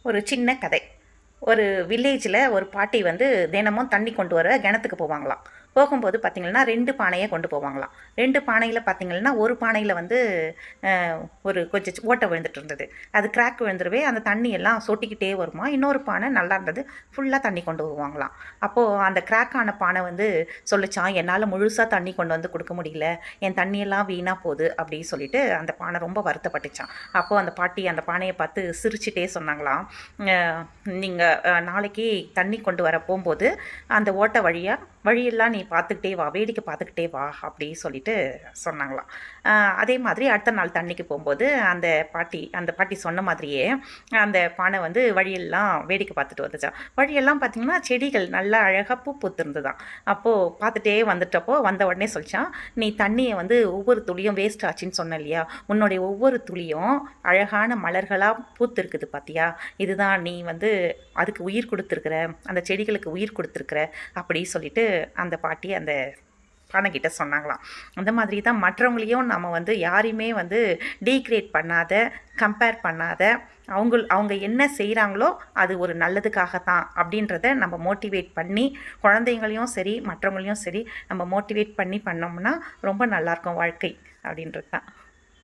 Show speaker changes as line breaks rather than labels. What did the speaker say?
ஒரு சின்ன கதை. ஒரு வில்லேஜில் ஒரு பாட்டி வந்து தினமும் தண்ணி கொண்டு வர கிணத்துக்கு போவாங்களாம். போகும்போது பார்த்திங்கன்னா 2 பானையை கொண்டு போவாங்களாம். 2 பானையில் பார்த்திங்கன்னா ஒரு பானையில் வந்து ஒரு கொஞ்சம் ஓட்டை விழுந்துட்டு இருந்தது. அது கிராக் விழுந்துருவே அந்த தண்ணி எல்லாம் சொட்டிக்கிட்டே வருமா. இன்னொரு பானை நல்லா இருந்தது, ஃபுல்லாக தண்ணி கொண்டு வருவாங்களாம். அப்போது அந்த கிராக் ஆன பானை வந்து சொல்லிச்சான், என்னால் முழுசாக தண்ணி கொண்டு வந்து கொடுக்க முடியல, என் தண்ணியெல்லாம் வீணாக போகுது அப்படின்னு சொல்லிட்டு அந்த பானை ரொம்ப வருத்தப்பட்டுச்சான். அப்போது அந்த பாட்டி அந்த பானையை பார்த்து சிரிச்சிட்டே சொன்னாங்களாம், நீங்கள் நாளைக்கு தண்ணி கொண்டு வர போகும்போது அந்த ஓட்டை வழியெல்லாம் நீ பார்த்துக்கிட்டே வா, வேடிக்கை பார்த்துக்கிட்டே வா அப்படி சொல்லிட்டு சொன்னாங்களாம். அதே மாதிரி அடுத்த நாள் தண்ணிக்கு போகும்போது அந்த பாட்டி சொன்ன மாதிரியே அந்த பானை வந்து வழியெல்லாம் வேடிக்கை பார்த்துட்டு வந்துச்சான். வழியெல்லாம் பார்த்திங்கன்னா செடிகள் நல்லா அழகாக பூ பூத்துருந்துதான். அப்போது பார்த்துட்டே வந்துட்டப்போ வந்த உடனே சொல்லிச்சான், நீ தண்ணியை வந்து ஒவ்வொரு துளியும் வேஸ்ட் ஆச்சுன்னு சொன்ன இல்லையா, உன்னுடைய ஒவ்வொரு துளியும் அழகான மலர்களாக பூத்துருக்குது பார்த்தியா, இதுதான் நீ வந்து அதுக்கு உயிர் கொடுத்துருக்குற, அந்த செடிகளுக்கு உயிர் கொடுத்துருக்குற அப்படி சொல்லிட்டு அந்த பாட்டி அந்த பானைக்கிட்ட சொன்னாங்களாம். அந்த மாதிரி தான் மற்றவங்களையும் நம்ம வந்து யாரையுமே வந்து டீக்ரேட் பண்ணாத, கம்பேர் பண்ணாத, அவங்க என்ன செய்கிறாங்களோ அது ஒரு நல்லதுக்காகத்தான் அப்படின்றத நம்ம மோட்டிவேட் பண்ணி, குழந்தைங்களையும் சரி மற்றவங்களையும் சரி நம்ம மோட்டிவேட் பண்ணி பண்ணோம்னா ரொம்ப நல்லாயிருக்கும் வாழ்க்கை அப்படின்றது தான்.